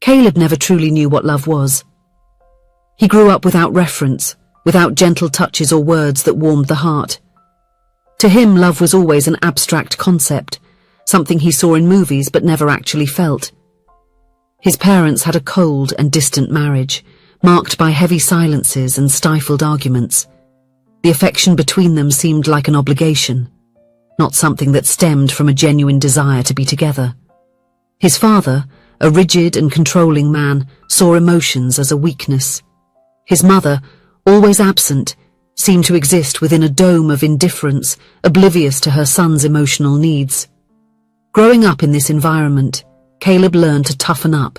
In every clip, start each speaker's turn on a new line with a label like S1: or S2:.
S1: Caleb never truly knew what love was. He grew up without reference, without gentle touches or words that warmed the heart. To him, love was always an abstract concept, something he saw in movies but never actually felt. His parents had a cold and distant marriage, marked by heavy silences and stifled arguments. The affection between them seemed like an obligation, not something that stemmed from a genuine desire to be together. His father, a rigid and controlling man, saw emotions as a weakness. His mother, always absent, seemed to exist within a dome of indifference, oblivious to her son's emotional needs. Growing up in this environment, Caleb learned to toughen up.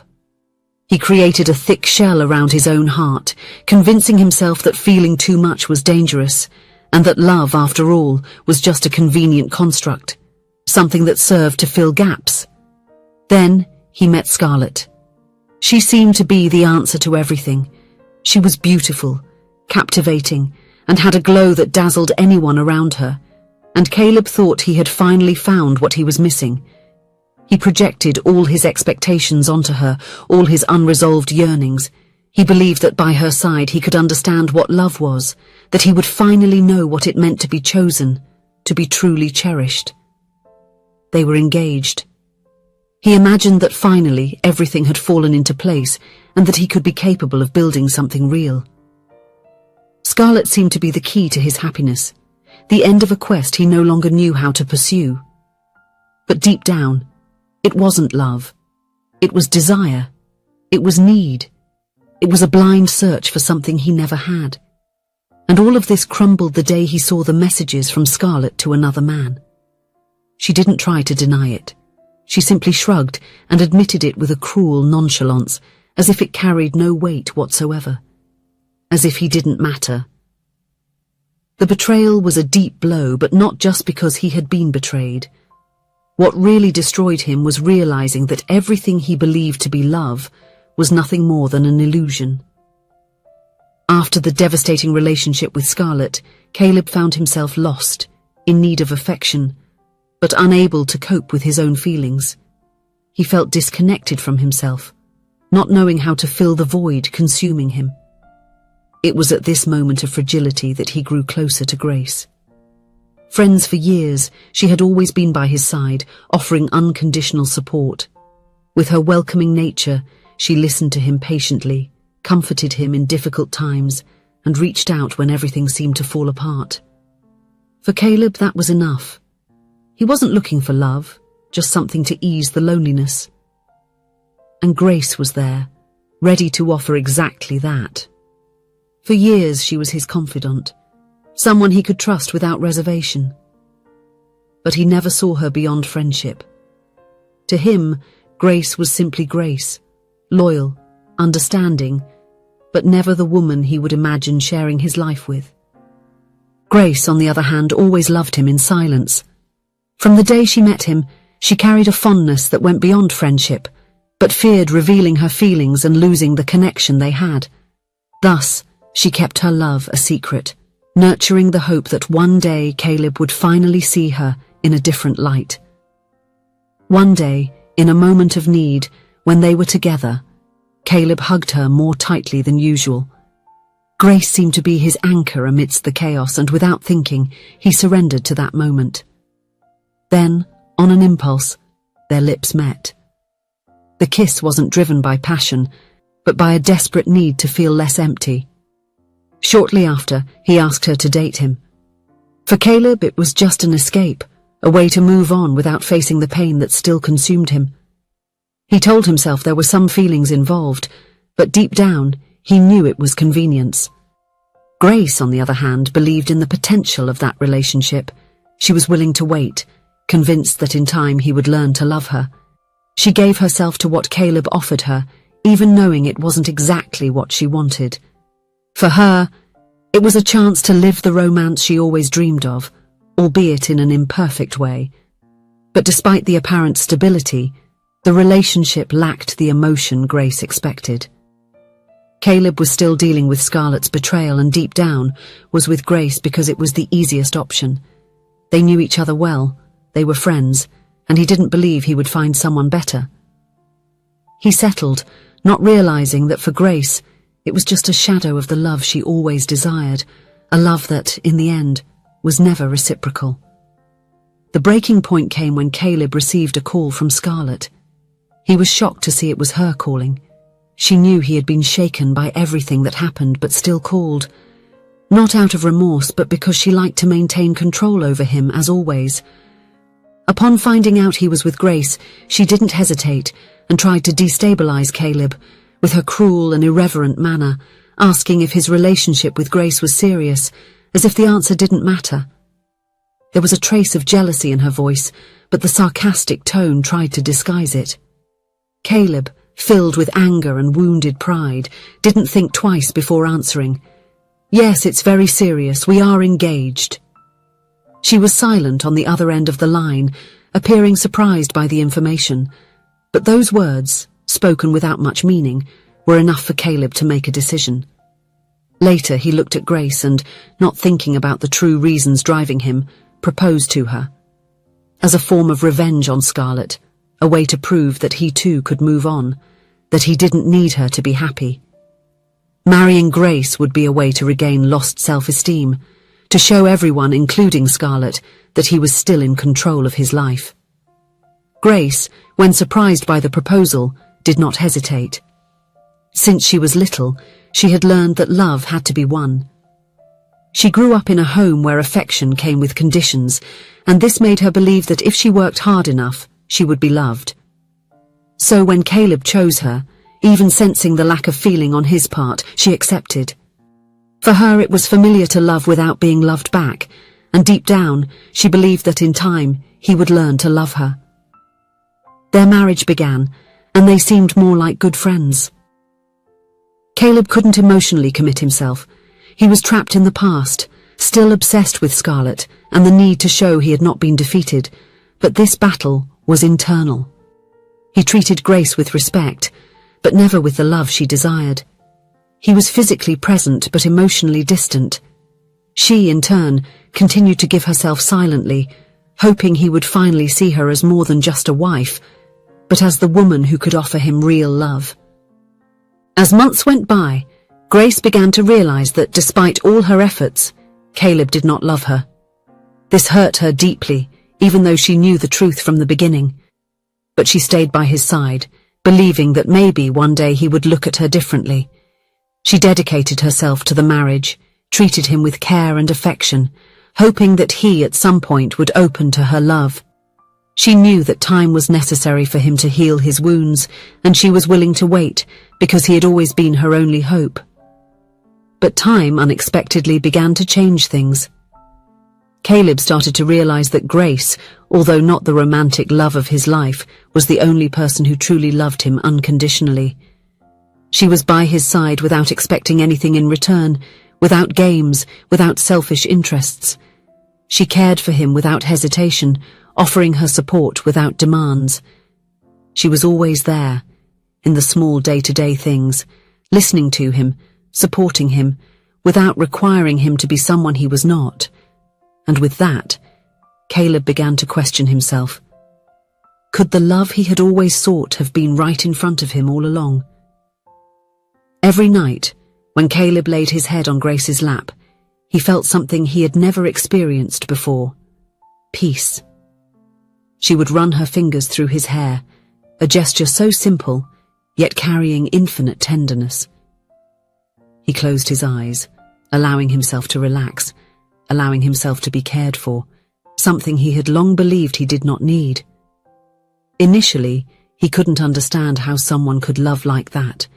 S1: He created a thick shell around his own heart, convincing himself that feeling too much was dangerous, and that love, after all, was just a convenient construct, something that served to fill gaps. Then he met Scarlett. She seemed to be the answer to everything. She was beautiful, captivating, and had a glow that dazzled anyone around her, and Caleb thought he had finally found what he was missing. He projected all his expectations onto her, all his unresolved yearnings. He believed that by her side he could understand what love was, that he would finally know what it meant to be chosen, to be truly cherished. They were engaged. He imagined that finally everything had fallen into place and that he could be capable of building something real. Scarlett seemed to be the key to his happiness, the end of a quest he no longer knew how to pursue. But deep down, it wasn't love. It was desire. It was need. It was a blind search for something he never had. And all of this crumbled the day he saw the messages from Scarlett to another man. She didn't try to deny it. She simply shrugged and admitted it with a cruel nonchalance, as if it carried no weight whatsoever. As if he didn't matter. The betrayal was a deep blow, but not just because he had been betrayed. What really destroyed him was realizing that everything he believed to be love was nothing more than an illusion. After the devastating relationship with Scarlett, Caleb found himself lost, in need of affection, but unable to cope with his own feelings. He felt disconnected from himself, not knowing how to fill the void consuming him. It was at this moment of fragility that he grew closer to Grace. Friends for years, she had always been by his side, offering unconditional support. With her welcoming nature, she listened to him patiently, comforted him in difficult times, and reached out when everything seemed to fall apart. For Caleb, that was enough. He wasn't looking for love, just something to ease the loneliness. And Grace was there, ready to offer exactly that. For years she was his confidant, someone he could trust without reservation. But he never saw her beyond friendship. To him, Grace was simply Grace, loyal, understanding, but never the woman he would imagine sharing his life with. Grace, on the other hand, always loved him in silence. From the day she met him, she carried a fondness that went beyond friendship, but feared revealing her feelings and losing the connection they had. Thus, she kept her love a secret, nurturing the hope that one day Caleb would finally see her in a different light. One day, in a moment of need, when they were together, Caleb hugged her more tightly than usual. Grace seemed to be his anchor amidst the chaos, and without thinking, he surrendered to that moment. Then, on an impulse, their lips met. The kiss wasn't driven by passion, but by a desperate need to feel less empty. Shortly after, he asked her to date him. For Caleb, it was just an escape, a way to move on without facing the pain that still consumed him. He told himself there were some feelings involved, but deep down, he knew it was convenience. Grace, on the other hand, believed in the potential of that relationship. She was willing to wait, convinced that in time he would learn to love her. She gave herself to what Caleb offered her, even knowing it wasn't exactly what she wanted. For her, it was a chance to live the romance she always dreamed of, albeit in an imperfect way. But despite the apparent stability, the relationship lacked the emotion Grace expected. Caleb was still dealing with Scarlett's betrayal and deep down was with Grace because it was the easiest option. They knew each other well, they were friends, and he didn't believe he would find someone better. He settled, not realizing that for Grace, it was just a shadow of the love she always desired, a love that, in the end, was never reciprocal. The breaking point came when Caleb received a call from Scarlett. He was shocked to see it was her calling. She knew he had been shaken by everything that happened, but still called. Not out of remorse, but because she liked to maintain control over him, as always. Upon finding out he was with Grace, she didn't hesitate and tried to destabilize Caleb with her cruel and irreverent manner, asking if his relationship with Grace was serious, as if the answer didn't matter. There was a trace of jealousy in her voice, but the sarcastic tone tried to disguise it. Caleb, filled with anger and wounded pride, didn't think twice before answering. "Yes, it's very serious. We are engaged." She was silent on the other end of the line, appearing surprised by the information. But those words, spoken without much meaning, were enough for Caleb to make a decision. Later he looked at Grace and, not thinking about the true reasons driving him, proposed to her. As a form of revenge on Scarlett, a way to prove that he too could move on, that he didn't need her to be happy. Marrying Grace would be a way to regain lost self-esteem, to show everyone, including Scarlett, that he was still in control of his life. Grace, when surprised by the proposal, did not hesitate. Since she was little, she had learned that love had to be won. She grew up in a home where affection came with conditions, and this made her believe that if she worked hard enough, she would be loved. So when Caleb chose her, even sensing the lack of feeling on his part, she accepted. For her, it was familiar to love without being loved back, and deep down, she believed that in time, he would learn to love her. Their marriage began, and they seemed more like good friends. Caleb couldn't emotionally commit himself. He was trapped in the past, still obsessed with Scarlett and the need to show he had not been defeated, but this battle was internal. He treated Grace with respect, but never with the love she desired. He was physically present but emotionally distant. She, in turn, continued to give herself silently, hoping he would finally see her as more than just a wife, but as the woman who could offer him real love. As months went by, Grace began to realize that despite all her efforts, Caleb did not love her. This hurt her deeply, even though she knew the truth from the beginning. But she stayed by his side, believing that maybe one day he would look at her differently. She dedicated herself to the marriage, treated him with care and affection, hoping that he at some point would open to her love. She knew that time was necessary for him to heal his wounds, and she was willing to wait because he had always been her only hope. But time unexpectedly began to change things. Caleb started to realize that Grace, although not the romantic love of his life, was the only person who truly loved him unconditionally. She was by his side without expecting anything in return, without games, without selfish interests. She cared for him without hesitation, offering her support without demands. She was always there, in the small day-to-day things, listening to him, supporting him, without requiring him to be someone he was not. And with that, Caleb began to question himself. Could the love he had always sought have been right in front of him all along? Every night, when Caleb laid his head on Grace's lap, he felt something he had never experienced before: peace. She would run her fingers through his hair, a gesture so simple, yet carrying infinite tenderness. He closed his eyes, allowing himself to relax, allowing himself to be cared for, something he had long believed he did not need. Initially, he couldn't understand how someone could love like that,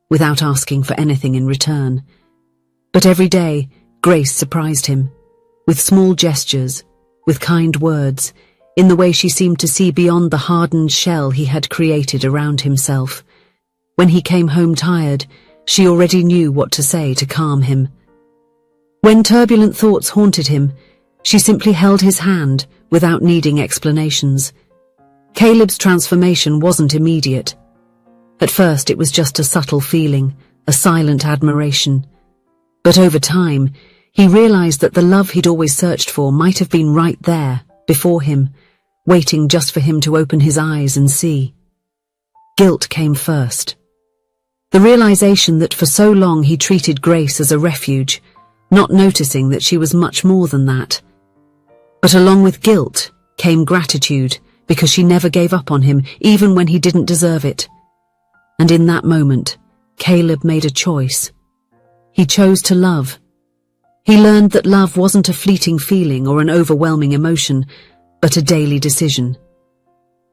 S1: without asking for anything in return. But every day, Grace surprised him, with small gestures, with kind words, in the way she seemed to see beyond the hardened shell he had created around himself. When he came home tired, she already knew what to say to calm him. When turbulent thoughts haunted him, she simply held his hand without needing explanations. Caleb's transformation wasn't immediate. At first it was just a subtle feeling, a silent admiration. But over time, he realized that the love he'd always searched for might have been right there, before him, waiting just for him to open his eyes and see. Guilt came first. The realization that for so long he treated Grace as a refuge, not noticing that she was much more than that. But along with guilt came gratitude, because she never gave up on him, even when he didn't deserve it. And in that moment, Caleb made a choice. He chose to love. He learned that love wasn't a fleeting feeling or an overwhelming emotion, but a daily decision.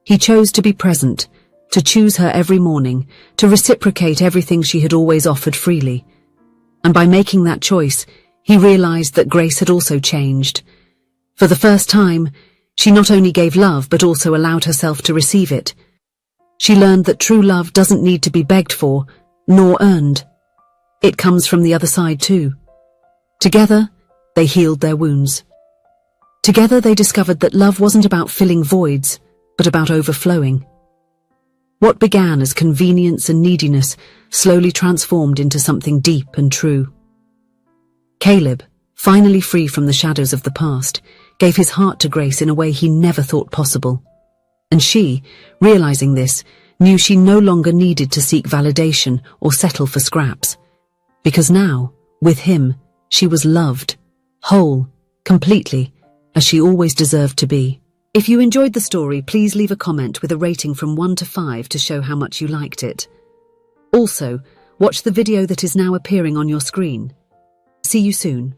S1: He chose to be present, to choose her every morning, to reciprocate everything she had always offered freely. And by making that choice, he realized that Grace had also changed. For the first time, she not only gave love but also allowed herself to receive it. She learned that true love doesn't need to be begged for, nor earned. It comes from the other side too. Together, they healed their wounds. Together they discovered that love wasn't about filling voids, but about overflowing. What began as convenience and neediness slowly transformed into something deep and true. Caleb, finally free from the shadows of the past, gave his heart to Grace in a way he never thought possible. And she, realizing this, knew she no longer needed to seek validation or settle for scraps. Because now, with him, she was loved, whole, completely, as she always deserved to be. If you enjoyed the story, please leave a comment with a rating from 1 to 5 to show how much you liked it. Also, watch the video that is now appearing on your screen. See you soon.